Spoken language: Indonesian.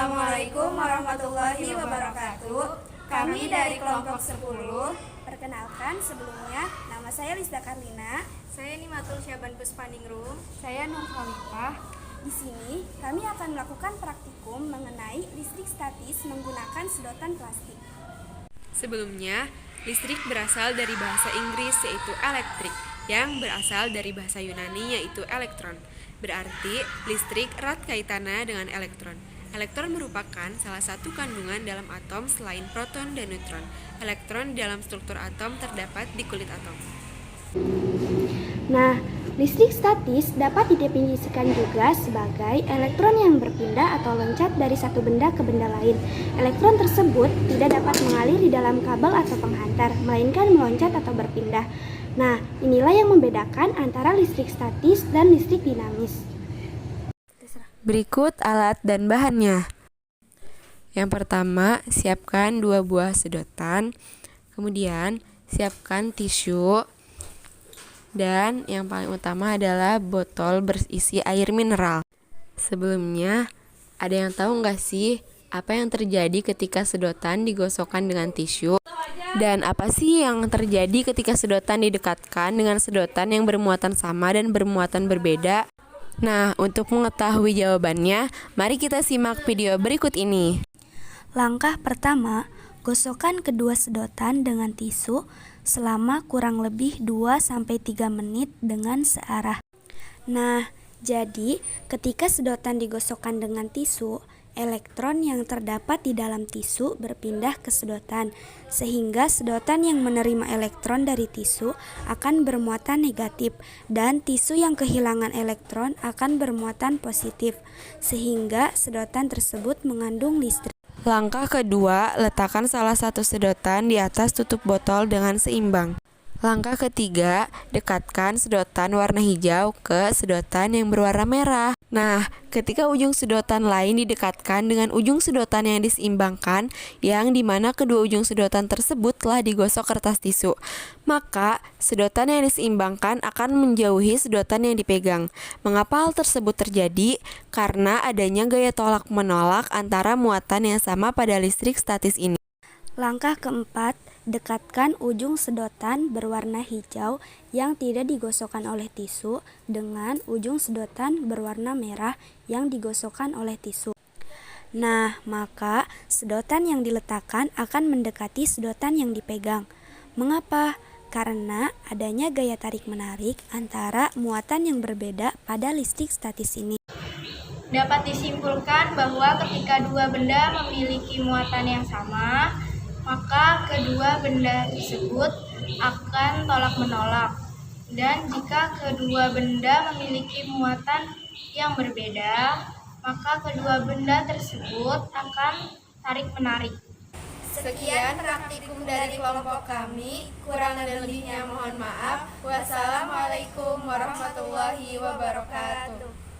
Assalamualaikum warahmatullahi wabarakatuh. Kami dari kelompok 10. Perkenalkan, sebelumnya nama saya Lisda Karlina. Saya Nimatul Syaban Puspaningrum. Saya Nur Khalifah. Di sini kami akan melakukan praktikum mengenai listrik statis menggunakan sedotan plastik. Sebelumnya, listrik berasal dari bahasa Inggris yaitu electric, yang berasal dari bahasa Yunani yaitu elektron. Berarti listrik erat kaitannya dengan elektron. Elektron merupakan salah satu kandungan dalam atom selain proton dan neutron. Elektron di dalam struktur atom terdapat di kulit atom. Nah, listrik statis dapat didefinisikan juga sebagai elektron yang berpindah atau loncat dari satu benda ke benda lain. Elektron tersebut tidak dapat mengalir di dalam kabel atau penghantar, melainkan meloncat atau berpindah. Nah, inilah yang membedakan antara listrik statis dan listrik dinamis. Berikut alat dan bahannya. Yang pertama, siapkan 2 buah sedotan. Kemudian, siapkan tisu. Dan yang paling utama adalah botol berisi air mineral. Sebelumnya, ada yang tahu nggak sih apa yang terjadi ketika sedotan digosokkan dengan tisu? Dan apa sih yang terjadi ketika sedotan didekatkan dengan sedotan yang bermuatan sama dan bermuatan berbeda? Nah, untuk mengetahui jawabannya, mari kita simak video berikut ini. Langkah pertama, gosokkan kedua sedotan dengan tisu selama kurang lebih 2-3 menit dengan searah. Nah, jadi ketika sedotan digosokkan dengan tisu, elektron yang terdapat di dalam tisu berpindah ke sedotan, sehingga sedotan yang menerima elektron dari tisu akan bermuatan negatif dan tisu yang kehilangan elektron akan bermuatan positif, sehingga sedotan tersebut mengandung listrik. Langkah kedua, letakkan salah satu sedotan di atas tutup botol dengan seimbang. Langkah ketiga, dekatkan sedotan warna hijau ke sedotan yang berwarna merah. Nah, ketika ujung sedotan lain didekatkan dengan ujung sedotan yang diseimbangkan, yang dimana kedua ujung sedotan tersebut telah digosok kertas tisu, maka sedotan yang diseimbangkan akan menjauhi sedotan yang dipegang. Mengapa hal tersebut terjadi? Karena adanya gaya tolak-menolak antara muatan yang sama pada listrik statis ini. Langkah keempat, dekatkan ujung sedotan berwarna hijau yang tidak digosokkan oleh tisu dengan ujung sedotan berwarna merah yang digosokkan oleh tisu. Nah, maka sedotan yang diletakkan akan mendekati sedotan yang dipegang. Mengapa? Karena adanya gaya tarik-menarik antara muatan yang berbeda pada listrik statis ini. Dapat disimpulkan bahwa ketika dua benda memiliki muatan yang sama, maka kedua benda tersebut akan tolak-menolak. Dan jika kedua benda memiliki muatan yang berbeda, maka kedua benda tersebut akan tarik-menarik. Sekian praktikum dari kelompok kami, kurang dan lebihnya mohon maaf. Wassalamualaikum warahmatullahi wabarakatuh.